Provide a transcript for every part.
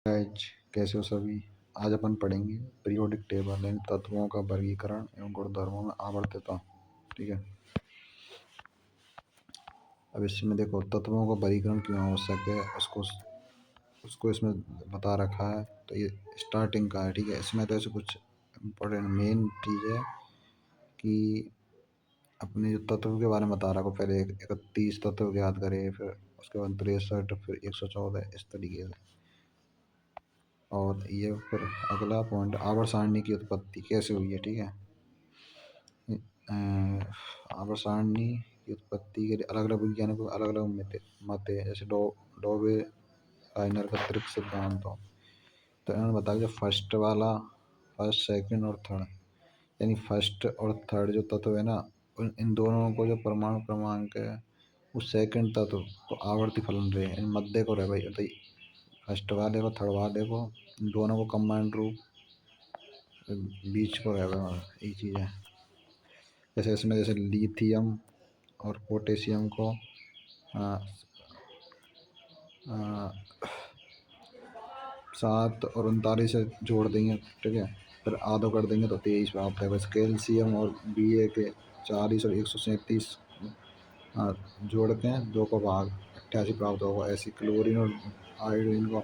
आज कैसे हो सभी। आज अपन पढ़ेंगे पीरियोडिक टेबल यानी तत्वों का वर्गीकरण एवं गुणधर्मों में आवर्तता। ठीक है। अब इसमें देखो तत्वों का वर्गीकरण क्यों आवश्यक है उसको उसको इसमें बता रखा है। तो ये स्टार्टिंग का है। ठीक है। इसमें तो ऐसे कुछ इम्पोर्टेंट मेन चीज़ है कि अपने जो तत्व के बारे में बता रहा है पहले 31 तत्व याद करें, फिर उसके बाद 63, फिर 114, इस तरीके से। और ये फिर अगला पॉइंट आवर्त सारणी की उत्पत्ति कैसे हुई है। ठीक है। आवर्त सारणी की उत्पत्ति के लिए अलग अलग वैज्ञानिकों अलग अलग मत है। जैसे डॉबे राइनर का त्रिक सिद्धांत हो, तो इन्होंने बताया जो फर्स्ट सेकंड और थर्ड यानी फर्स्ट और थर्ड जो तत्व है ना, इन दोनों को जो परमाणु क्रमांक है उस सेकंड तत्व को आवर्ती फलन रहे हैं मध्य को रहे भाई। तो फर्स्ट वाले को थर्ड वाले को दोनों को कंबाइंड रूप बीच को रहे भाई। यही चीज़ है। जैसे इसमें जैसे लिथियम और पोटेशियम को आ, आ, 7 और 39 से जोड़ देंगे। ठीक है। फिर आधा कर देंगे तो 23 प्राप्त है। बस कैल्शियम और Ba के 40 और 137 जोड़ के 2 को भाग 88 प्राप्त होगा। ऐसे क्लोरीन और आयोडीन को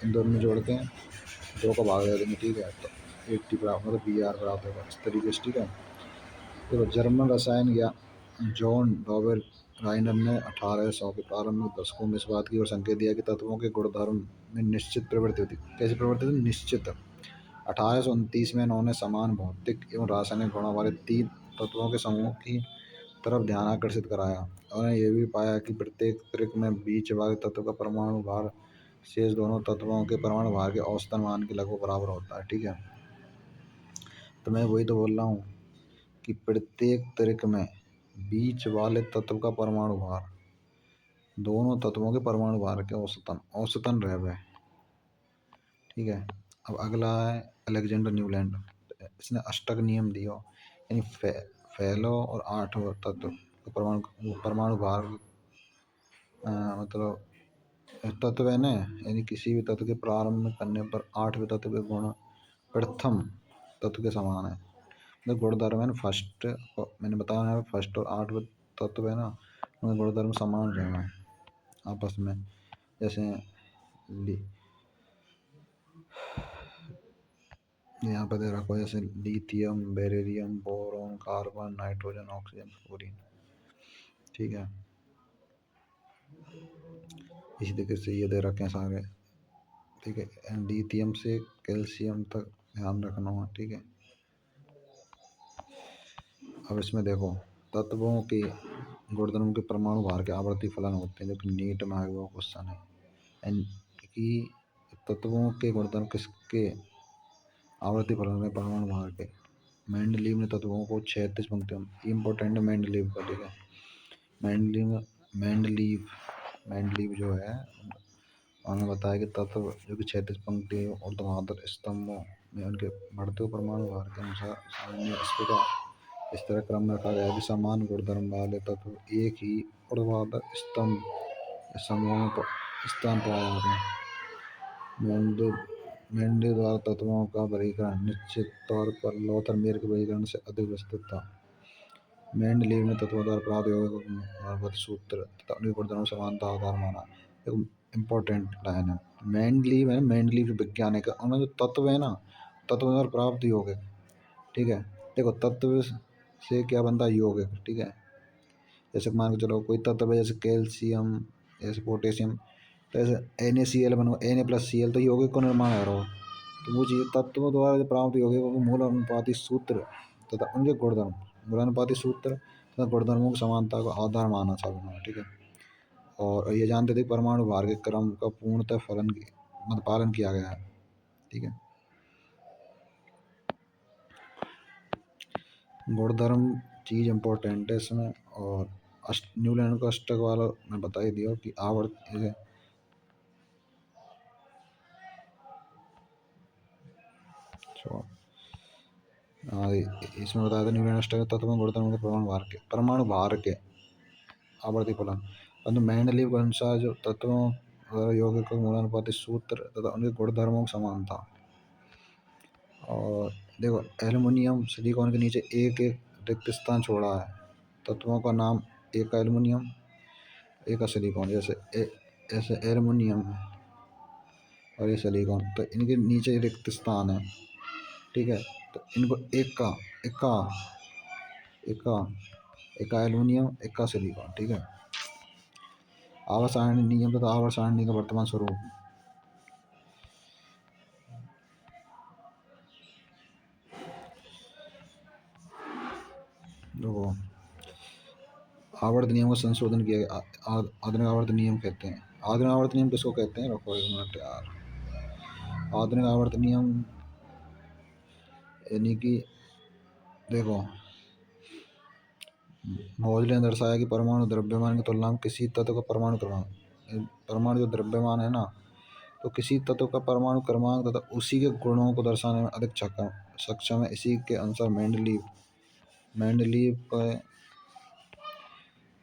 इन दोनों में जोड़ के 2 को भाग दे देंगे। ठीक है। तो 80 प्राप्त मतलब Br प्राप्त होगा इस तरीके से। ठीक है। देखो जर्मन रसायन या जॉन डॉबेर राइनर ने 1800 के प्रारंभिक दशकों में इस बात की ओर संकेत दिया कि तत्वों के गुणधर्म में निश्चित प्रवृत्ति होती। कैसे प्रवृत्ति होती? निश्चित। 1829 में इन्होंने समान भौतिक एवं रासायनिक गुणों वाले 3 तत्वों के समूह की तरफ ध्यान आकर्षित कराया। उन्होंने यह भी पाया कि प्रत्येक त्रिक में बीच वाले तत्व का परमाणु भार शेष दोनों तत्वों के परमाणु भार के औसतन मान के लगभग बराबर होता है। ठीक है। तो मैं वही तो बोल रहा हूँ कि प्रत्येक त्रिक में बीच वाले तत्व का परमाणु भार दोनों तत्वों के परमाणु भार के औसतन रहे। ठीक है। अब अगला है अलेक्जेंडर न्यूलैंड। इसने अष्टक नियम दिया यानी फैलो और 8 तत्व परमाणु भार मतलब तत्व है ना, यानी किसी भी तत्व के प्रारंभ करने पर 8वें तत्व के गुण प्रथम तत्व के समान है। मतलब गुणधर्म है ना, फर्स्ट मैंने बताया है फर्स्ट और 8वें तत्व है ना, उनके गुणधर्म समान रहे हैं आपस में। जैसे यहाँ पर दे रखा है जैसे lithium, beryllium, boron, carbon, nitrogen, oxygen, fluorine. ठीक है। इसी तरीके से ये दे रखे हैं सारे। ठीक है। लिथियम से कैल्शियम तक ध्यान रखना है। ठीक है। अब इसमें देखो तत्वों के गुणधर्म के परमाणु भार के आवर्ती फलन होते हैं जो कि नीट में आया हुआ क्वेश्चन है। एंड कि तत्वों के गुणधर्म किसके आवर्ती फलन में परमाणु भार के। मेंडलीव ने तत्वों को 36 पंक्तियों इम्पोर्टेंट मेंडलीव का। ठीक है। मेंडलीव जो है उन्होंने बताया कि तत्व जो कि 36 पंक्ति ऊर्ध्वाधर स्तंभों में उनके बढ़ते हुए परमाणु भार के अनुसार सारणी इस तरह क्रम में रखा गया है कि समान गुणधर्म वाले तत्व एक ही ऊर्ध्वाधर स्तंभ समूह में स्थान पाया जाते हैं। मेंडे द्वारा तत्वों का वर्गीकरण निश्चित तौर पर लोथरमेयर के वर्गीकरण से अधिक विस्तृत था। मेंडलीव ने तत्वों द्वारा प्राप्त यौगिक सूत्र तथा उनके गुणधर्म समानता आधार माना। एक इम्पोर्टेंट लाइन है। मेंडलीव वैज्ञानिक है। उन्होंने जो तत्व है ना, तत्व द्वारा प्राप्त यौगिक। ठीक है। देखो तत्व से क्या बनता है? यौगिक। ठीक है। जैसे मान के चलो कोई तत्व है जैसे कैल्शियम, जैसे पोटेशियम, तो ऐसे NaCl बनो, Na+Cl, तो यौगिक को निर्माण है रहा। तो वो चीज़ तत्वों द्वारा प्राप्त यौगिकों के मूल अनुपाती सूत्र तथा उनके गुणधर्म गुणानुपाती सूत्र तथा गुणधर्मों की समानता को आधार माना जाता है। ठीक है। और ये जानते थे परमाणु भार के क्रम का पूर्णतः पालन किया गया है। ठीक है। गुणधर्म चीज़ इम्पोर्टेंट है इसमें। और न्यूलैंड का अष्टक वाला मैं बता ही दिया कि आवर्त इसमें बताया था न्यूलैंड अष्टक तत्व गुणधर्म के परमाणु भार के आवर्ती फलन। परंतु मेंडलीव के अनुसार जो तत्वों यौगिक का गुणानुपाती सूत्र तथा उनके गुणधर्मों की समानता। और देखो एल्युमिनियम सिलिकॉन के नीचे एक एक रिक्त स्थान छोड़ा है। तत्वों का नाम, एक का एल्युमिनियम, एक का सिलिकॉन, ऐसे एल्युमिनियम और ये सिलिकॉन, तो इनके नीचे रिक्त स्थान है। ठीक है, तो इनको एक का एल्युमिनियम, एक का सिलिकॉन। ठीक है, आवर्त सारणी नियम तथा आवर्त सारणी का वर्तमान स्वरूप। देखो आवर्त नियम का संशोधन किया गया, आधुनिक आवर्त नियम कहते हैं। आधुनिक आवर्त नियम किसको कहते हैं? रखो एक मिनट यार। आधुनिक आवर्त नियम यानी कि देखो मोजले ने दर्शाया कि परमाणु द्रव्यमान की तुलना में किसी तत्व का परमाणु क्रमांक, परमाणु जो द्रव्यमान है ना, तो किसी तत्व का परमाणु क्रमांक तथा उसी के गुणों को दर्शाने में अधिक सक्षम है। इसी के अनुसार मेंडलीव का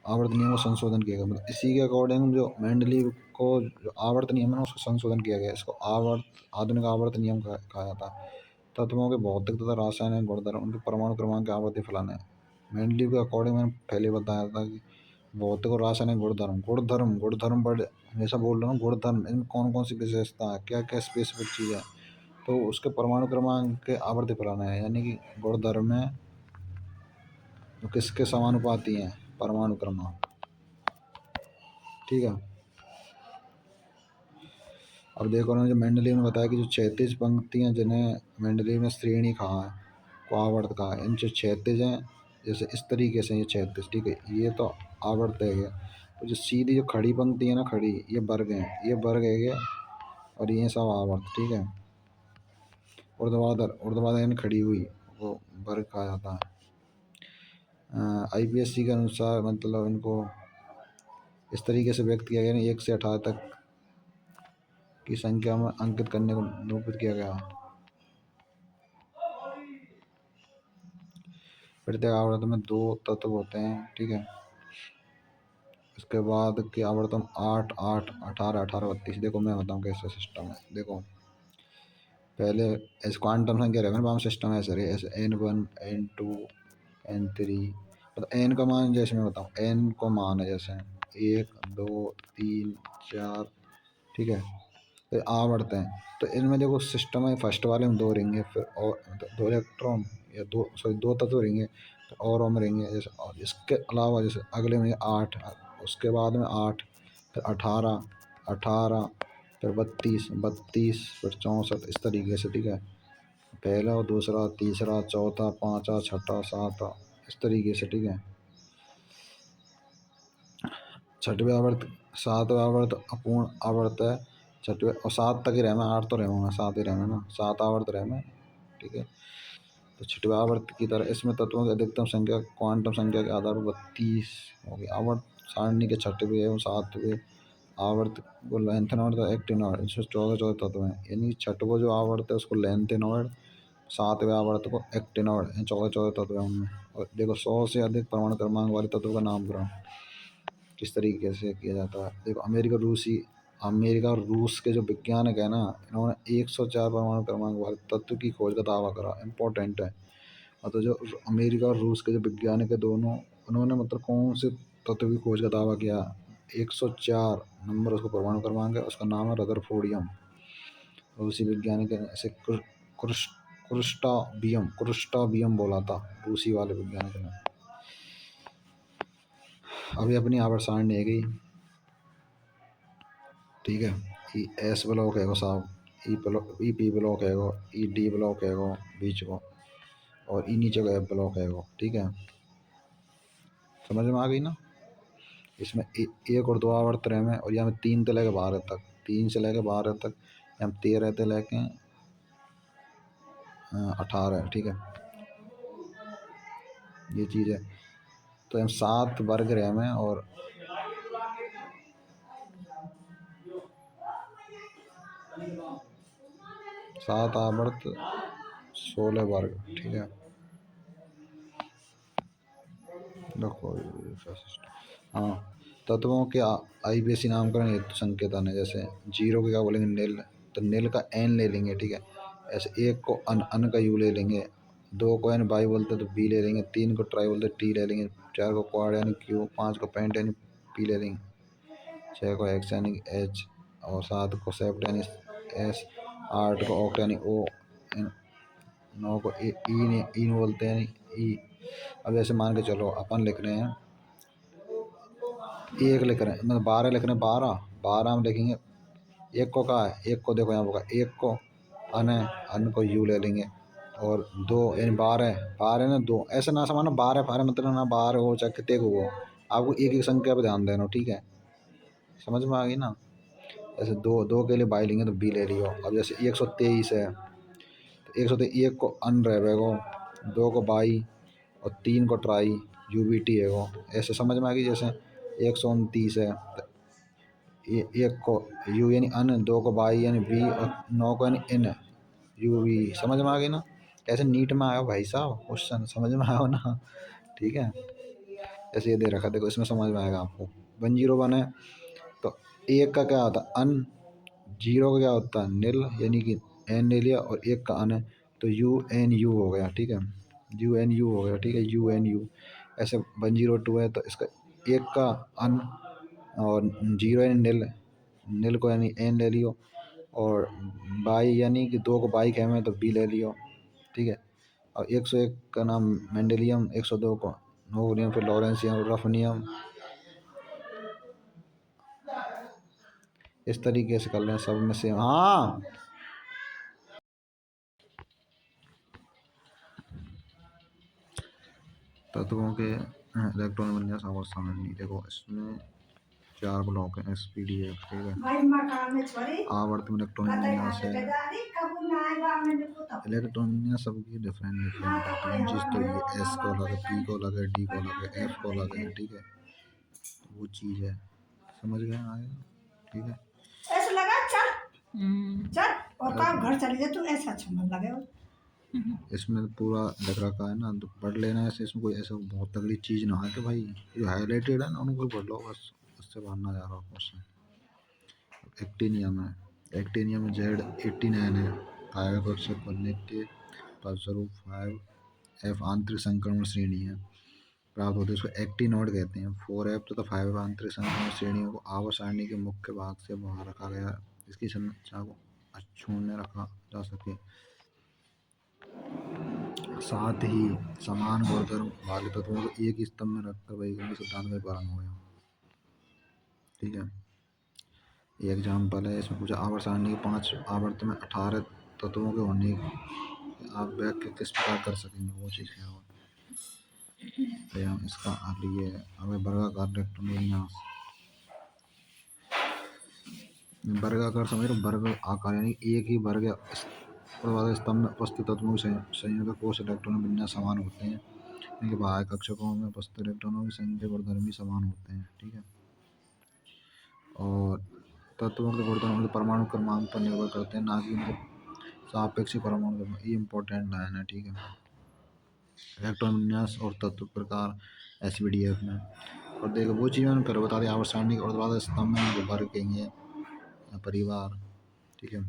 आवर्त नियम को संशोधन किया गया। मतलब इसी के अकॉर्डिंग जो मेंडलीव को जो आवर्त नियम है ना, उसको संशोधन किया गया। इसको आधुनिक आवर्त नियम कहा जाता है। तत्वों के भौतिक तथा रासायनिक गुणधर्म उनके परमाणु क्रमांक के आवर्ती फलन है। मेंडलीव के अकॉर्डिंग मैंने पहले बताया था कि भौतिक और रासायनिक गुणधर्म बड़े हमेशा बोल रहा हूँ। गुणधर्म इनमें कौन कौन सी विशेषता है, क्या क्या स्पेसिफिक चीज़ है, तो उसके परमाणु क्रमांक के आवर्ती फलन है। यानी कि गुणधर्म है जो किसके समानुपाती हैं? परमाणु क्रमांक। ठीक है, अब देखो ना, जो मेंडलीव ने बताया कि जो 36 पंक्तियां जिन्हें मेंडलीव ने श्रेणी कहा है, को आवर्त कहा है, इन जो 36 हैं, जैसे इस तरीके से ये 36। ठीक है, ये तो आवर्त है। तो जो सीधी जो खड़ी पंक्ति है ना, खड़ी, ये वर्ग है, ये वर्ग है, और ये सब आवर्त। ठीक है, ऊर्ध्वाधर यानी खड़ी हुई, वो वर्ग कहा जाता है। IPSC के अनुसार मतलब इनको इस तरीके से व्यक्त किया गया, 1 से 18 तक की संख्या में अंकित करने को निरूपित किया गया। प्रत्येक आवर्त में 2 तत्व होते हैं। ठीक है, इसके बाद की आवर्तन 8, 8, 18, 18, 32। देखो मैं बताऊँ कैसे सिस्टम है। देखो पहले ऐसे क्वांटम संख्या रहेगा ना, सिस्टम ऐसे रहे, ऐसे N1, N2, N3। मतलब N का मान जैसे मैं बताऊँ, N को मान है जैसे 1, 2, 3, 4। ठीक है, तो आवर्त हैं। तो इनमें देखो सिस्टम है, फर्स्ट वाले में 2 रहेंगे, फिर और 2 इलेक्ट्रॉन या 2 तत्व रहेंगे, तो और में रहेंगे जैसे। और इसके अलावा जैसे अगले में 8, उसके बाद में 8, फिर 18, 18, फिर 32, 32, फिर 64, इस तरीके से। ठीक है, पहला और दूसरा, तीसरा, चौथा, पाँचवा, छठा, सातवां, इस तरीके से। ठीक है, छठवें आवर्त, 7वां आवर्त अपूर्ण आवर्त है। छठवें और 7 तक ही रहे, 8 तो रहे, 7 ही रहे ना, 7 आवर्त रहे। ठीक है, तो छठवें आवर्त की तरह इसमें तत्वों की अधिकतम संख्या क्वांटम संख्या के आधार पर 32 होगी। आवर्त सारणी के छठवें एवं 7वें आवर्त को लेंथेनॉइड तथा एक्टिनॉइड, इसमें 14 तत्व हैं। यानी छठवां जो आवर्त है उसको लेंथेनॉइड, 7वें आवर्त को एक्टिनॉइड, 14 तत्व हैं उनमें। और देखो 100 से अधिक परमाणु क्रमांक वाले तत्वों का नामकरण किस तरीके से किया जाता है। देखो अमेरिका और रूस के जो वैज्ञानिक है ना, इन्होंने 104 परमाणु क्रमांक वाले तत्व की खोज का दावा करा। इम्पोर्टेंट है। मतलब जो अमेरिका और रूस के जो वैज्ञानिक है दोनों, उन्होंने मतलब कौन से तत्व की खोज का दावा किया? 104 नंबर उसको परमाणु क्रमांक है, उसका नाम है रदरफोर्डियम। रूसी वैज्ञानिक ऐसे क्रुष्टाबियम बोला था रूसी वाले वैज्ञानिक ने। अभी अपनी आवर्त सारणी है गई। ठीक है, एस ब्लॉक है साहब, पी ब्लॉक है, डी ब्लॉक है बीच को, और नीचे का एफ ब्लॉक है। ठीक है, समझ में आ गई ना? इसमें एक और 2 आवर्त रहे में, और यहाँ में 3 से लेकर 12 तक, 3 से लेकर 12 तक, यहाँ 13 से लेके 18। ठीक है, ये चीज़ है। तो हम 7 वर्ग रहे में, और 7 आवर्त, 16 वर्ग। ठीक है, देखो हाँ, तत्वों के आईबीएसी नामकरण हेतु संकेतन है। जैसे जीरो को क्या बोलेंगे, नील, तो नील का एन ले लेंगे, ठीक है। ऐसे एक को अन का यू ले लेंगे, दो को एन बाई बोलते तो बी ले लेंगे, तीन को ट्राई बोलते टी ले लेंगे, चार को क्वाड यानी क्यू, पाँच को पेंट यानी पी ले लेंगे, छः को एक्स यानी एच, और सात को सेप्ट यानी एस, आठ को ऑक्ट यानी ओ, नौ को ई बोलते हैं यानी ई। अब ऐसे मान के चलो अपन लिख रहे हैं, एक लिख रहे हैं मतलब 12 लिख रहे हैं, 12 में लिखेंगे। एक को कहा है, एक को देखो यहाँ पर एक को अन है, अन को यू ले लेंगे, और दो यानी 12 ना दो, ऐसे ना समाना 12 मतलब ना 12 हो चाहे कितने को हो, आपको एक एक संख्या पर ध्यान देना, ठीक है। समझ में आ गई ना। जैसे दो दो के लिए बाई लेंगे तो बी ले लियो। अब जैसे 123 है तो 123, एक को अन रहेगा, दो को बाई और तीन को ट्राई, यू बी टी है वो, ऐसे समझ में आ गई। जैसे 129 है तो एक को यू यानी अन, दो को बाई यानी बी, और नौ को यानी इन, यू वी। समझ में आ गई ना। कैसे नीट में आया भाई साहब, क्वेश्चन समझ में आया ना, ठीक है। जैसे ये दे रखा देखो, इसमें समझ में आएगा आपको। 101 है तो एक का क्या होता है अन, जीरो का क्या होता है नील यानी कि एन ले लिया, और एक का अन है तो यू एन यू हो गया, ठीक है, यू एन यू हो गया, ठीक है, यू एन यू। ऐसे 102 है तो इसका एक का अन और जीरो यानी नील, नील को यानी एन ले लियो, और बाई यानी कि दो को बाई कहे में तो बी ले लियो, ठीक है। और 101 का नाम मेंडेलियम, 102 को नो नियम, फिर लॉरेंसियम, रफ नियम, इस तरीके से कर लें सब में से। हाँ तत्वों के इलेक्ट्रॉन विन्यास आवर्त सारणी देखो, इसमें 4 ब्लॉक है एस पी डी एफ, ठीक है। आवर्त में इलेक्ट्रॉन विन्यास है, इलेक्ट्रॉन विन्यास सबकी डिफरेंट डिफरेंट चीज़, तो ये एस को अलग है, पी को अलग है, डी को अलग है, एफ को अलग है, ठीक है। तो वो चीज़ है, समझ गए आएगा, ठीक है। ऐसा लगा चल चल और काम घर चले जा तू, ऐसा अच्छा मन लगे। इसमें पूरा लिख रखा है ना, तो पढ़ लेना ऐसे, इसमें कोई ऐसा बहुत तगड़ी चीज़ ना है कि भाई जो हाईलाइटेड है ना उनको पढ़ लो बस, उससे बाहर ना जा रहा क्वेश्चन। एक्टिनियम है, एक्टिनियम में Z89 है, 5% बनने के फलस्वरूप 5F आंतरिक संक्रमण श्रेणी है प्राप्त होती है, उसको एक्टिनोड कहते हैं। 4F तथा 5F आंतरिक संक्रमण श्रेणियों को आवर्त सारणी के मुख्य भाग से बाहर रखा गया है, इसकी संरचना को अक्षुण्ण रखा जा सके, साथ ही समान गुणधर्म वाले तत्वों को एक ही स्तंभ में रखकर वैज्ञानिक सिद्धांत का पालन हो गया, ठीक है। ये एग्जाम्पल है, इसमें पूछा आवर्त सारणी के 5 आवर्त में 18 तत्वों के होने आप व्याख्या किस प्रकार कर सकेंगे, वो चीज़ क्या हो। तो हम इसका हल ये है, हमें वर्गाकार इलेक्ट्रॉन विन्यास, वर्गाकार समझ रहे, वर्ग आकार यानी एक ही वर्ग वाले स्तंभ में उपस्थित तत्वों के संयोग का कोश इलेक्ट्रॉन विन्यास समान होते हैं, इनके बाह्य कक्षकों में उपस्थित इलेक्ट्रॉनों की संख्या गुणधर्म भी समान होते हैं, ठीक है। और तत्वों के गुणधर्म उनके परमाणु क्रमांक पर निर्भर करते हैं, ना कि उनके सापेक्षिक परमाणु क्रमांक। ये इंपॉर्टेंट लाइन है, ठीक है। इलेक्ट्रॉन विन्यास और तत्व प्रकार SPDF में, और देखो वो चीज़ मैंने फिर बता दी, आवर्त सारणी और बाद स्तंभ में जो वर्ग कहेंगे परिवार, ठीक है।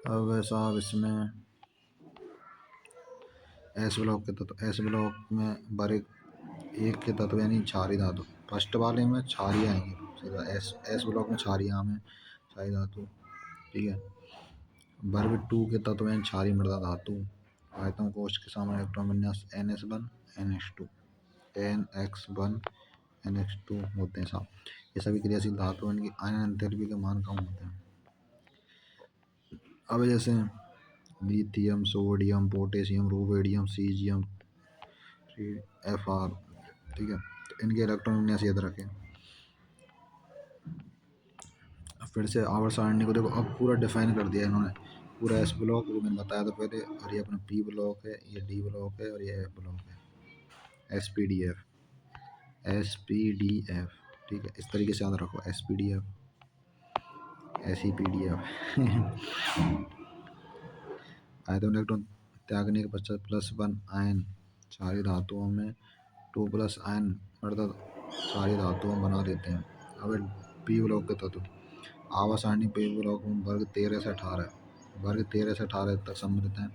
अब साहब इसमें एस ब्लॉक के तत्व, एस ब्लॉक में वर्ग एक के तत्व यानी क्षारीय धातु, फर्स्ट वाले में क्षारीय आएंगे सीधा, एस ब्लॉक में क्षारीय में क्षारीय धातु, ठीक है। वर्ग 2 के तत्व यानी क्षारीय मृदा धातु, आयतन कोष्ठ के सामने इलेक्ट्रॉन विन्यास NS1 NH2 NX1 NX2 होते हैं साहब। ये सभी क्रियाशील धातु इनकी आयन एंथैल्पी के मान कम होते हैं। अब जैसे lithium, sodium, potassium, rubidium, caesium, FR, ठीक है। तो इनके इलेक्ट्रॉन विन्यास याद रखें। फिर से आवर्त सारणी को देखो, अब पूरा डिफाइन कर दिया इन्होंने, पूरा एस ब्लॉक जो मैंने बताया था पहले, और ये अपना पी ब्लॉक है, ये डी ब्लॉक है, और ये एफ ब्लॉक है। एस पी डी एफ, ठीक है। इस तरीके से याद रखो, SPDF SEPDF। आयतन इलेक्ट्रॉन त्यागने के पश्चात +1 आयन क्षारीय धातुओं में 2+ आयन अर्थात सारी धातुओं बना देते हैं। अब पी ब्लॉक के तत्व आवर्त सारणी पी ब्लॉक में वर्ग 13 से 18 तक सम्मिलित हैं।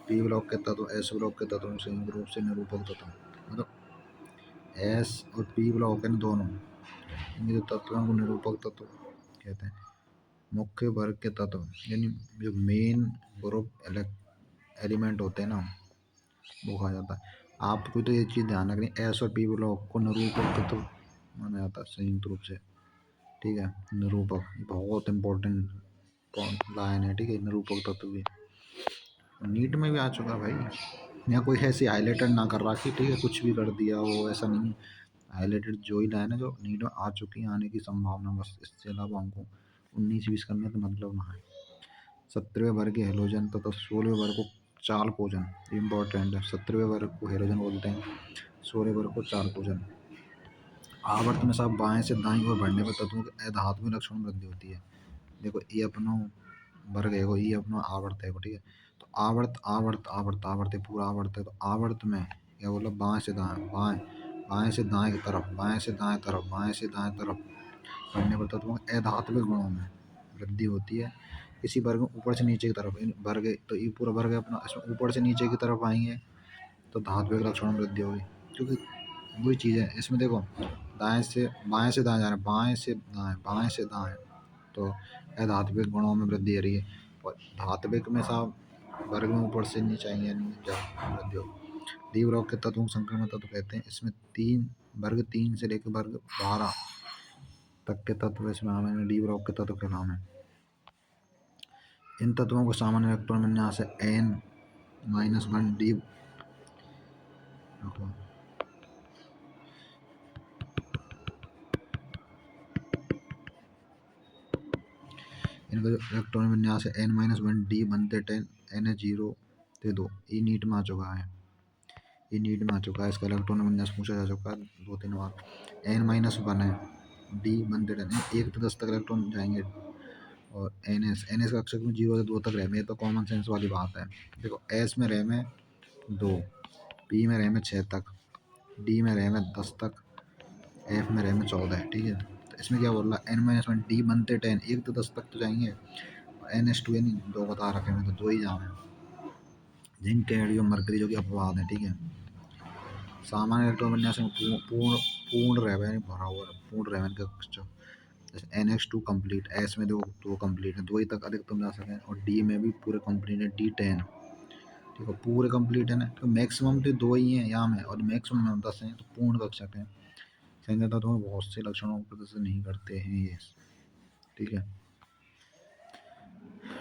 पी ब्लॉक के तत्व एस ब्लॉक के तत्वों से संयुक्त रूप से निरूपक तत्व, मतलब एस और पी ब्लॉक है दोनों, इनके जो तत्वों को निरूपक तत्व कहते हैं। मुख्य वर्ग के तत्व यानी जो मेन ग्रुप एलिमेंट होते हैं ना, वो कहा जाता है। आपको तो ये चीज़ ध्यान रखनी, एस और पी ब्लॉक को निरूपक तत्व माना जाता है संयुक्त रूप से, ठीक है। निरूपक बहुत इंपॉर्टेंट लाइन है, ठीक है। निरूपक तत्व भी नीट में भी आ चुका है भाई, या कोई ऐसी हाईलाइटेड ना कर रखी, ठीक है, कुछ भी कर दिया हो, ऐसा नहीं। हाईलाइटेड जो ही लाइन है जो नीट में आ चुकी है, आने की संभावना, बस इससे अलावा हमको 19-20 करने का मतलब ना है। 17वें वर्ग के हेलोजन तथा 16वें वर्ग को चालकोजन, इम्पोर्टेंट है। 17वें वर्ग को हेलोजन बोलते हैं, 16वें वर्ग को चालकोजन। आवर्त में सब बाएं से दाएं ओर बढ़ने पर तत्वों के अधात्मिक लक्षणों में वृद्धि होती है। देखो ये अपनो वर्ग है, ये अपना आवर्त है, ठीक है। तो आवर्त आवर्त आवर्त आवर्त है, पूरा आवर्त है। तो आवर्त में क्या बोला, बाएं से दाएं, बाएं बाएं से दाएं की तरफ, बाएं से दाएं तरफ, बाएं से दाएं तरफ बढ़ने पर तत्वों के अधात्मिक गुणों में वृद्धि होती है। इसी वर्ग में ऊपर से नीचे की तरफ वर्ग, तो ये पूरा वर्ग है अपना, इसमें ऊपर से नीचे की तरफ आएंगे तो धात्विक लक्षणों में वृद्धि होगी, क्योंकि वही चीज़ है इसमें। देखो दाएं से बाएं से दाएं जा रहा है, बाएं से दाएं, बाएं से दाएं, तो अधात्विक गुणों में वृद्धि हो रही है। और धात्विक में साहब वर्ग में ऊपर से नीचे आएंगे वृद्धि होगी। डी ब्लॉक के तत्वों को संक्रमण तत्व कहते हैं। इसमें वर्ग 3 से लेकर वर्ग 12 तक के तत्व इसमें हमें डी ब्लॉक के तत्व के नाम है। इन तत्वों को सामान्य इलेक्ट्रॉन विन्यास है n-1 डी। इनका जो इलेक्ट्रॉन विन्यास है n-1 डी बनते 10 NH0 ते 2। ये नीट में आ चुका है, ये नीट में आ चुका है। इसका इलेक्ट्रॉन विन्यास पूछा जा चुका है 2-3 बार। n-1 है, डी बनते 10, 1 से 10 तक इलेक्ट्रॉन जाएंगे। और एन एस का अक्षर में 0 से 2 तक रैम है, तो कॉमन सेंस वाली बात है। देखो एस में रैम है 2, पी में रैम है 6 तक, डी में रैम है 10 तक, एफ में रैम है 14 है, ठीक है। तो इसमें क्या बोल रहा है, n-1 डी बनते 10, 1 से 10 तक तो जाएंगे। NH2 यानी 2 बता रखे हैं, तो 2 ही जाम है। जिंक कैडमियम मरकरी जो कि अपवाद है, ठीक है। सामान्य इलेक्ट्रॉन विन्यास में पूर्ण रैम यानी भरा हुआ पूर्ण रैम का जैसे NH2 कंप्लीट, एस में दो कंप्लीट है, 2 ही तक अधिकतम जा सके। और डी में भी पूरे कंप्लीट है, D10, ठीक है, पूरे कंप्लीट है ना। तो मैक्सिमम तो 2 ही हैं यहाँ में, और मैक्सिमम 10 हैं, तो पूर्ण कक्षक है। संख्या तत्वों में बहुत से लक्षणों को प्रदर्शित नहीं करते हैं ये, ठीक है।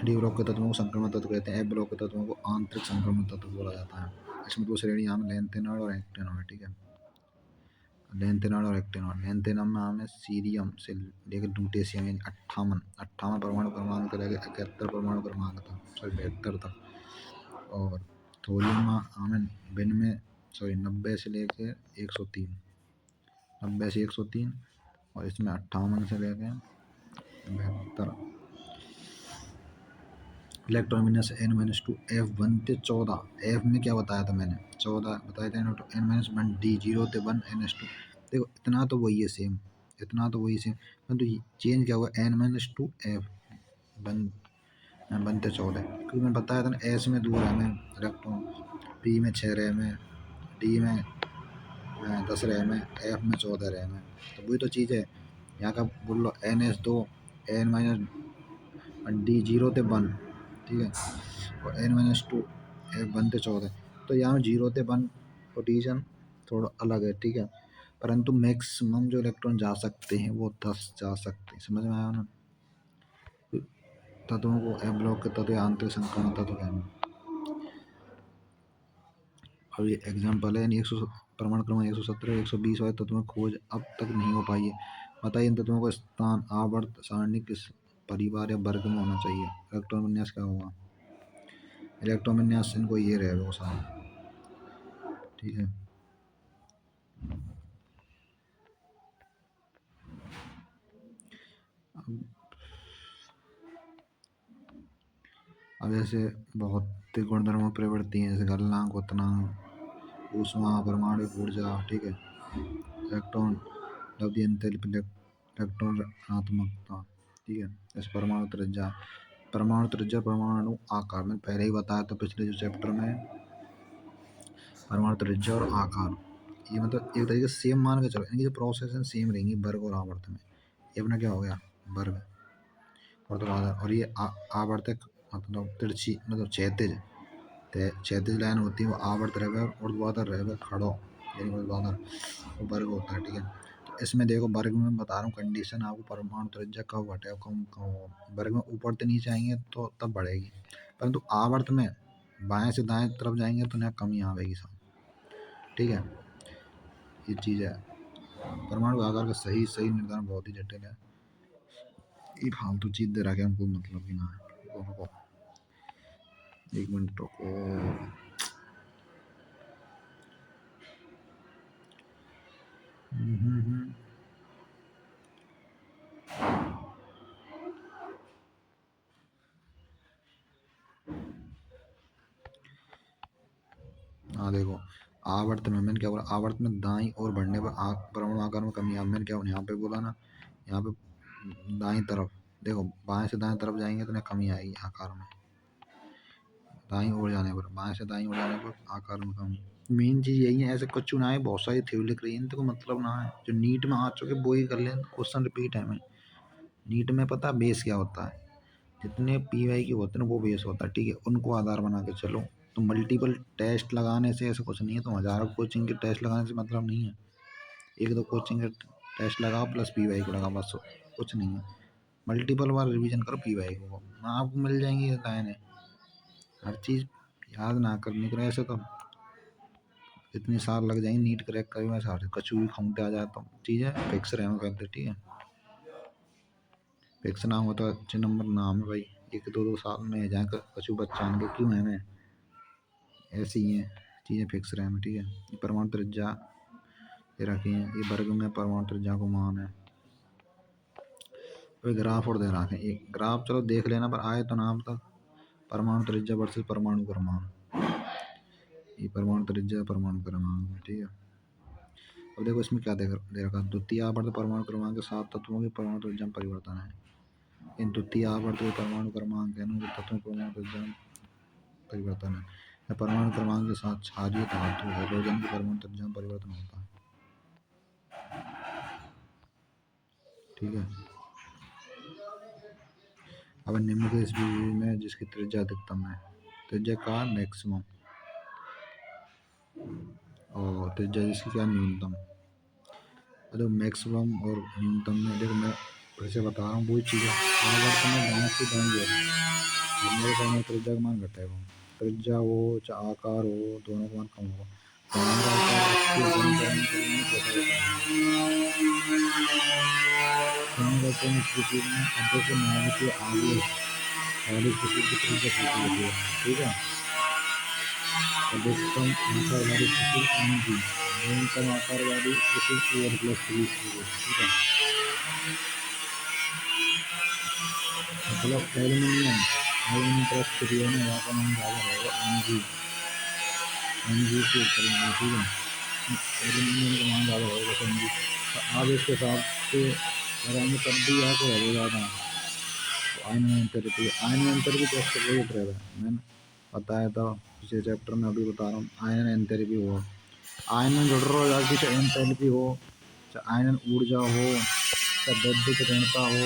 डी ब्लॉक के तत्वों को संक्रमण तत्व कहते हैं। एफ ब्लॉक के तत्वों को आंतरिक संक्रमण तत्व बोला जाता है। इसमें 2 श्रेणियाँ हैं, लैंथेनॉइड और एक्टेनॉइड, ठीक है। लैंथेनॉइड और एक्टेनॉइड। लैंथेनॉइड में हमें सीरियम से लेकर ल्यूटेशियम यानी 58 परमाणु क्रमांक से लेकर 71 परमाणु क्रमांक तक, सॉरी 72 तक। और थोरियम में हमें बिन में 90 से लेकर 103, 90 से 103, और इसमें 58 से लेकर 72। इलेक्ट्रॉन विन्यास n-2 एफ 1 से 14। एफ में क्या बताया था मैंने, 14 बताया था। n-1 डी 0 से 1 NH2। देखो इतना तो वही है सेम, इतना तो वही सेम, तो चेंज क्या हुआ, n-2 एफ 1 से 14, क्योंकि मैंने बताया था ना, एस में 2 रैम है इलेक्ट्रॉन, पी में 6 रैम है, डी में 10 रैम है, एफ में 14 रैम है। तो वही तो चीज़ है यहाँ का, बोल लो NH2 n-1 डी 0 से 1, ठीक है। और n-2 एफ 1 से 14, तो यहाँ 0 से 1 पोजीशन थोड़ा अलग है, ठीक है। परंतु मैक्सिमम जो इलेक्ट्रॉन जा सकते हैं वो 10 जा सकते हैं, समझ में आया ना। तत्वों को एफ ब्लॉक के तत्व आंतरिक संक्रमण तत्व कहते हैं। और ये एग्जाम्पल है, यानी 100 परमाणु क्रमांक 117 120 वाले तत्वों की खोज अब तक नहीं हो पाई है। बताइए इन तत्वों का स्थान आवर्त सारणी किस परिवार या वर्ग में होना चाहिए। इलेक्ट्रॉन विन्यास क्या होगा, इलेक्ट्रॉन विन्यास इनको ये रहेगा वो सारा, ठीक है। अब जैसे बहुत गुणधर्म प्रवृत्ति हैं, जैसे गलनांक, उतनांक, ऊष्मा, परमाणु ऊर्जा, ठीक है। इलेक्ट्रॉन लब्धि एंथैल्पी इलेक्ट्रॉन ऋणात्मकता, ठीक है। इस परमाणु त्रिज्या परमाणु आकार में पहले ही बताया था पिछले जो चैप्टर में, परमाणु त्रिज्या और आकार ये मतलब एक तरीके से सेम मान के चलो, इनकी जो प्रोसेस है सेम रहेंगी वर्ग और आवर्त में। ये अपना क्या हो गया वर्ग और तो और ये आवर्तक मतलब तिरछी मतलब क्षैतिज क्षैतिज लाइन होती है वो आवर्त रहेगा और ऊर्ध्वाधर रहेगा खड़ो यानी ऊर्ध्वाधर वो वर्ग होता है, ठीक है। तो इसमें देखो वर्ग में बता रहा हूँ कंडीशन आपको, परमाणु त्रिज्या कब घटे कम हो, वर्ग में ऊपर तो नीचे आएंगे तो तब बढ़ेगी, परंतु आवर्त में बाएं से दाएं तरफ जाएंगे तो यहाँ कमी आएगी साहब, ठीक है। ये चीज़ है, परमाणु आकार का सही सही निर्धारण बहुत ही जटिल है, ये फालतू चीज दे रखा है हमको मतलब भी ना है। रुको 1 मिनट रुको, हाँ देखो आवर्त में मैंने क्या बोला, आवर्त में दाईं ओर बढ़ने पर परमाणु आकार में कमी, मैंने क्या यहाँ पे बोला ना, यहाँ पे दाईं तरफ देखो बाएं से दाएं तरफ जाएंगे तो कमी आएगी आकार में, दाईं ओर जाने पर बाएं से दाईं ओर जाने पर आकार में कमी। मेन चीज़ यही है, ऐसे कुछ ना है, बहुत सारी थ्योरी लिख रही है इनको मतलब ना है, जो नीट में आ चुके वो ही कर लें, क्वेश्चन रिपीट है। मैं नीट में पता बेस क्या होता है, जितने पी वाई के होते हैं वो बेस होता है, ठीक है, उनको आधार बना के चलो। तो मल्टीपल टेस्ट लगाने से ऐसा कुछ नहीं है, तो हज़ारों कोचिंग के टेस्ट लगाने से मतलब नहीं है, एक दो कोचिंग के टेस्ट लगाओ प्लस पी वाई को लगाओ बस, कुछ नहीं है। मल्टीपल बार रिवीजन करो पी वाई को, आपको मिल जाएंगी लाइनें, हर चीज़ याद ना करने के ऐसे तो इतने साल लग जाएंगे नीट क्रैक करी मैं सारे कचू भी खाऊंटे आ जाता हूँ, चीज़ें फिक्स रहे मैं करते, ठीक है। फिक्स ना हो तो अच्छे नंबर ना हमें भाई, 1-2 साल में जाए कचू बच्चा के क्यों है मैं, ऐसी ही हैं चीज़ें फिक्स रहे में, ठीक है। ये परमाणु त्रिज्या ये रखी है, ये वर्ग में परमाणु त्रिज्या को मान है, तो ग्राफ और दे रखे हैं, एक ग्राफ चलो देख लेना पर आए तो नाम तक परमाणु त्रिज्या वर्सेस परमाणु क्रमांक, ये परमाणु त्रिज्या परमाणु क्रमांक, ठीक है। अब देखो इसमें क्या दे रखा, द्वितीय आवर्त परमाणु क्रमांक के 7 तत्वों के परमाणु त्रिज्या में परिवर्तन है, इन द्वितीय आवर्त के परमाणु क्रमांक है ना तत्वों परमाणु त्रिज्या में परिवर्तन है, परमाणु क्रमांक के साथ क्षारीय धातु हाइड्रोजन के परमाणु त्रिज्या में परिवर्तन होता है, ठीक है। अब निम्न के इस बीच में जिसकी त्रिज्या अधिकतम है, त्रिज्या का मैक्सिमम और त्रिज्या जिसकी क्या न्यूनतम, देखो मैक्सिमम और न्यूनतम में देखो मैं फिर से बता रहा हूँ वही चीज़ है, आवर्त में दाएं से दाएं मेरे परमाणु त्रिज्या का मान घटेगा, त्रिज्या हो चाहे आकार हो दोनों का मान कम होगा, परमाणु का आकार स्थिति में अध्यक्ष नाभिकीय आवेश वाली किसी की त्रिज्या छोटी होती है, ठीक है। अधिकतम आकार वाली किसी एम जी, न्यूनतम आकार वाली किसी एयर प्लस 3, ठीक है। मतलब एल्यूमिनियम एल्यूमिनियम प्लस 3 है ना, यहाँ का नाम ज़्यादा रहेगा एम जी, एम जी के ऊपर में, ठीक है। एल्यूमिनियम का मान ज़्यादा होगा एम जी, तो आप इसके हिसाब से लगाएंगे तब भी यहाँ को है ज़्यादा, तो आयन एंथैल्पी जस्ट वेट रहेगा, मैंने बताया था पिछले चैप्टर में, अभी बता रहा हूँ आयन एंथैल्पी हो, आयन जुड़ रहा हो या चाहे एंथैल्पी हो, चाहे आयन ऊर्जा हो, चाहे वैद्युत ऋणता हो,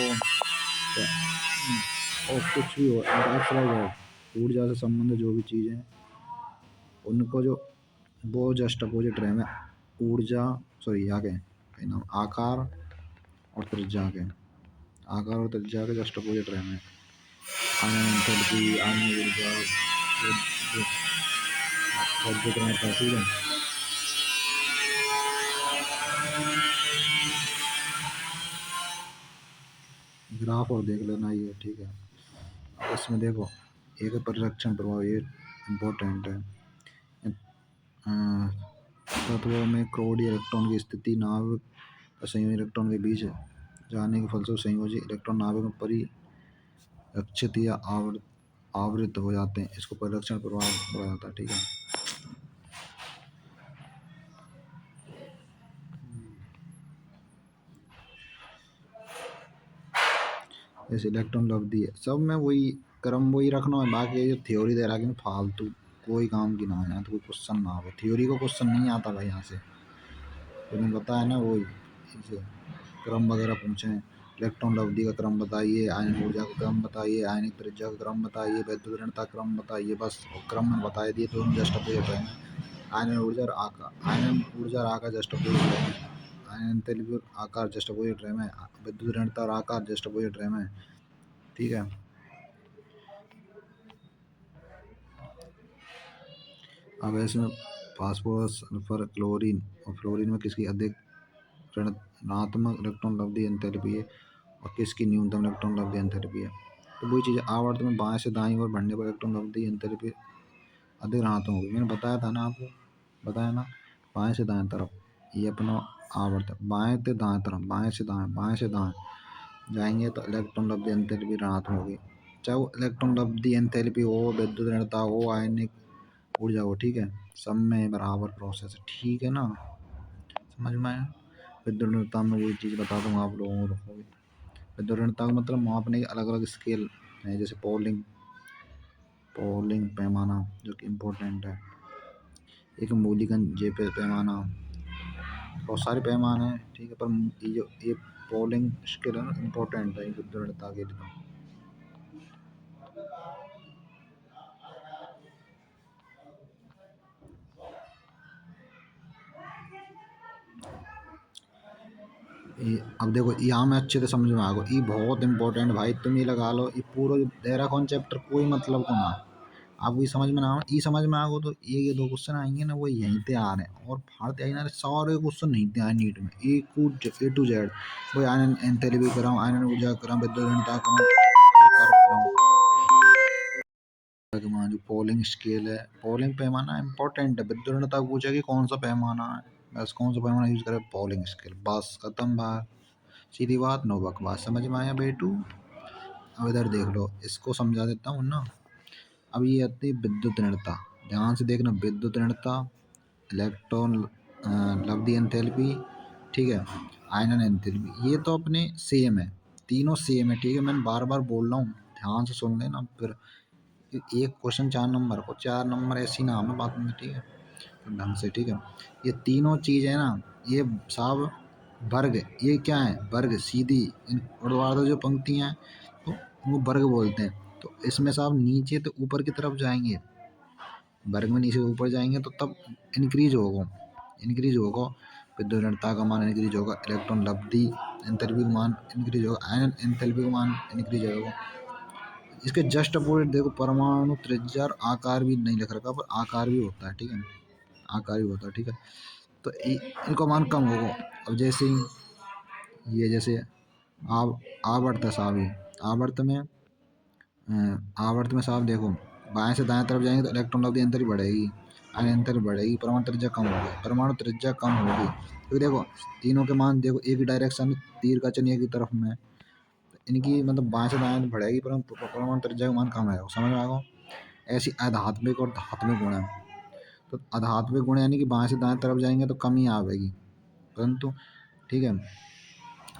और कुछ भी हो, ऊर्जा से संबंधित जो भी चीज़ें उनको जो वो जस्ट अपोजिट रहे में ऊर्जा सॉरी आगे नाम आकार और त्रिज्या के, आकार और त्रिज्या के जस्ट अपोजिट रहे में आयन एंथैल्पी आयन ऊर्जा वैद्युत ऋणता, ठीक है। ग्राफ और देख लेना ये, ठीक है। अब इसमें देखो एक परिरक्षण प्रभाव ये इम्पोर्टेंट है, तत्वों में क्रोडी इलेक्ट्रॉन की स्थिति नाभिक और संयोजी इलेक्ट्रॉन के बीच जाने के फलस्वरूप संयोजी इलेक्ट्रॉन नाभिक में परिरक्षित या आवृत हो जाते हैं, इसको परिरक्षण प्रभाव बोला जाता है, ठीक है। जैसे इलेक्ट्रॉन लब्धी है, सब में वही क्रम वही रखना है। बाकी ये जो थ्योरी दे रहा है कि फालतू कोई काम की ना है, यहाँ तो कोई क्वेश्चन ना हो, थ्योरी को क्वेश्चन नहीं आता भाई यहाँ से। तुम्हें बताया ना वही इसे क्रम वगैरह पूछे, इलेक्ट्रॉन लब्धी का क्रम बताइए, आयन ऊर्जा का क्रम बताइए, आयनिक त्रिज्या का क्रम बताइए, वैद्युत ऋणता क्रम बताइए, बस क्रम में बता दिए तो जस्ट अपोजिट रहे हैं। आयन ऊर्जा और आकार, आयन ऊर्जा और आकार जस्ट अपोजिट रहे हैं, आयन तेलवी आकार जस्ट अपोजिट रहे हैं, विद्युत ऋणता और आकार जस्ट अपोजिट रहे हैं। ठीक है, अब इसमें फास्फोरस, सल्फर, क्लोरीन और फ्लोरीन में किसकी अधिक ऋणात्मक इलेक्ट्रॉन लब्धी एंथैल्पी है और किसकी न्यूनतम इलेक्ट्रॉन लब्धी एंथैल्पी है। तो वही चीज़ आवर्त में बाएं से दाएं ओर बढ़ने पर इलेक्ट्रॉन लब्धी एंथैल्पी अधिक ऋणात्मक होगी। मैंने बताया था ना आपको, बताया ना, बाएं से दाएं तरफ ये अपना आवर्त है, बाएं से दाएं तरफ, बाएं से दाएं जाएंगे तो इलेक्ट्रॉन लब्धी एंथैल्पी ऋणात्मक होगी, चाहे वो इलेक्ट्रॉन लब्धी एंथैल्पी हो, विद्युत ऋणता हो, आयनिक ऊर्जा हो। ठीक है, सब में बराबर प्रोसेस है। ठीक है ना, समझ में आया। विद्युत ऋणता में वही चीज़ बता दूंगा आप लोगों को। विद्युत ऋणता का मतलब मापने के अलग अलग स्केल है, जैसे पॉलिंग पैमाना जो कि इम्पोर्टेंट है, एक मूलिकन जेपे पैमाना, बहुत सारे पैमाने हैं। ठीक है, पर ये पॉलिंग स्केल है ना, इम्पोर्टेंट है विद्युत ऋणता के लिए। अब देखो यहाँ में अच्छे से समझ में आ गो, ये बहुत इंपॉर्टेंट भाई, तुम ये लगा लो, ये पूरा देरा कौन चैप्टर कोई मतलब को ना आपको ये समझ में ना, ये समझ में आ गो तो ये दो क्वेश्चन आएंगे ना वो यहीं पे आ रहे हैं, और फाड़ते आई ना सारे क्वेश्चन नहीं थे आए नीट में, ए टू जेड। वो आयन एंथैल्पी क्रम, आयन ऊर्जा क्रम, विद्युत ऋणता क्रम, जो पोलिंग स्केल है, पोलिंग पैमाना इंपॉर्टेंट है। विद्युत ऋणता पूछा कि कौन सा पैमाना है, बस कौन सा पैमाना यूज करे, पोलिंग स्केल, बस खत्म बात, सीधी बात, नो बकवास। समझ में आया बेटू। अब इधर देख लो, इसको समझा देता हूँ ना। अब ये आती है विद्युत ऋणता, ध्यान से देखना, विद्युत ऋणता, इलेक्ट्रॉन लब्धी एंथैल्पी, ठीक है, आयनन एंथैल्पी, ये तो अपने सेम है, तीनों सेम है। ठीक है, मैं बार बार बोल रहा हूँ, ध्यान से सुन लेना। फिर एक क्वेश्चन 4 नंबर को 4 नंबर ऐसी ना हमें बात में। ठीक है, तो ढंग से। ठीक है, ये तीनों चीज़ है ना, ये सब वर्ग, ये क्या है, वर्ग, सीधी ऊर्ध्वाधर जो पंक्तियाँ हैं तो वो वर्ग बोलते हैं। तो इसमें साहब नीचे तो ऊपर की तरफ जाएंगे, वर्ग में नीचे ऊपर जाएंगे तो तब इंक्रीज होगा विद्युत ऋणता का मान, इंक्रीज होगा इलेक्ट्रॉन लब्धी एंथैल्पी का मान, इंक्रीज होगा आयन एंथैल्पी का मान, इंक्रीज होगा। इसके जस्ट अपोजिट देखो, परमाणु त्रिज्या और आकार भी नहीं लिख रखा, पर आकार भी होता है। ठीक है, आकार भी होता है। ठीक है, तो इनका मान कम होगा। अब जैसे ये जैसे आवर्त है साहब, ये आवर्त में साहब देखो, बाएं से दाएं तरफ जाएंगे तो इलेक्ट्रॉन लब्धी एंथैल्पी बढ़ेगी, आयन एंथैल्पी बढ़ेगी, परमाणु त्रिज्या कम होगी, क्योंकि देखो तीनों के मान देखो एक ही डायरेक्शन में, तीर का चिन्ह एक ही तरफ में, इनकी मतलब बाएं से दाएं बढ़ेगी, परंतु परमाणु त्रिज्या का मान कम रहेगा। समझ में आएगा। ऐसी आध्यात्मिक और धात्मिक गुण है। तो आध्यात्मिक गुण यानी कि बाएं से दाएं तरफ जाएंगे तो कम ही आवेगी, परंतु ठीक है,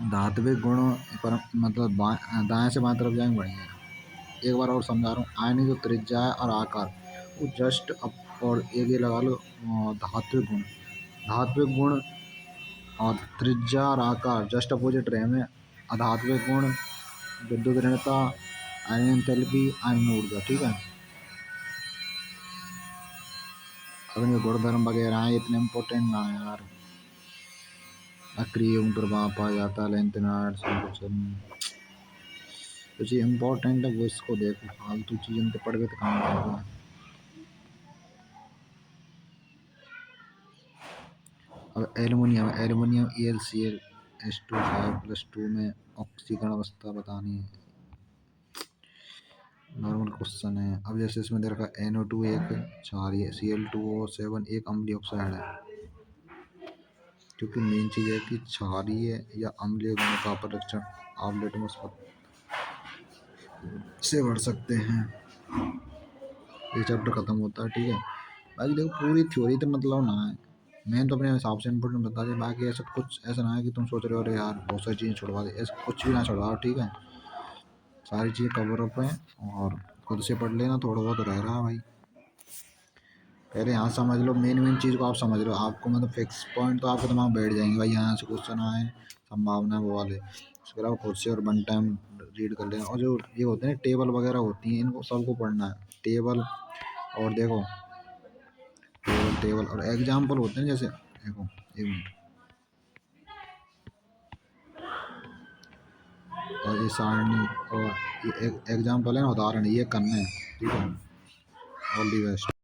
धात्विक गुण पर मतलब दाएं से बाएं तरफ जाएंगे बढ़ेंगे। एक बार और समझा रहा हूँ, आयनिक जो त्रिज्या है और आकार वो जस्ट अप, और एक ये लगा लो धात्विक गुण और त्रिज्या और आकार जस्ट अपोजिट रहे में, अधात्विक गुण, विद्युत ऋणता, आयन एंथैल्पी, आयन ऊर्जा। ठीक है, अब इनके गुणधर्म वगैरह हैं, इतने इम्पोर्टेंट ना है यार, अक्रिय प्रभाव पाया जाता है, लेंथेनार्ड संकुचन, तो चीज़ इम्पोर्टेंट है वो, इसको देखो, फालतू चीज़ इनके पढ़ के तो काम करेगा। अब एल्युमिनियम AlCl2 में ऑक्सीकरण अवस्था बतानी है, नॉर्मल क्वेश्चन है। अब जैसे इसमें दे रखा NO2 एक क्षारीय, Cl2O7 एक अम्लीय ऑक्साइड है, क्योंकि मेन चीज़ है कि क्षारीय या अम्लीय गुणों का परीक्षण आप लिटमस से बढ़ सकते हैं। ये चैप्टर खत्म होता है। ठीक है, बाकी देखो पूरी थ्योरी तो मतलब ना है, मैं तो अपने हिसाब से इम्पोर्टेंट बता दिया, बाकी ऐसा कुछ ऐसा ना है कि तुम सोच रहे हो अरे यार बहुत सारी चीज़ें छुड़वा दे, ऐसा कुछ भी ना छुड़वाओ। ठीक है, सारी चीज़ें कवर अप हैं, और खुद से पढ़ लेना, थोड़ा बहुत रह रहा है भाई। पहले यहाँ समझ लो, मेन चीज़ को आप समझ लो, आपको मतलब फिक्स पॉइंट तो आपके दिमाग में बैठ जाएंगे भाई, यहाँ से क्वेश्चन आए, संभावना वो वाले, उसके अलावा खुद से और वन टाइम रीड कर लेना। और जो ये होते हैं टेबल वगैरह होती हैं, इनको सबको पढ़ना है, टेबल। और देखो टेबल टेबल और एग्जाम्पल होते हैं, जैसे देखो एक मिनट, और ये सारणी, और ये एग्जाम्पल है, उदाहरण, ये करना है। ठीक है, ऑल दी बेस्ट।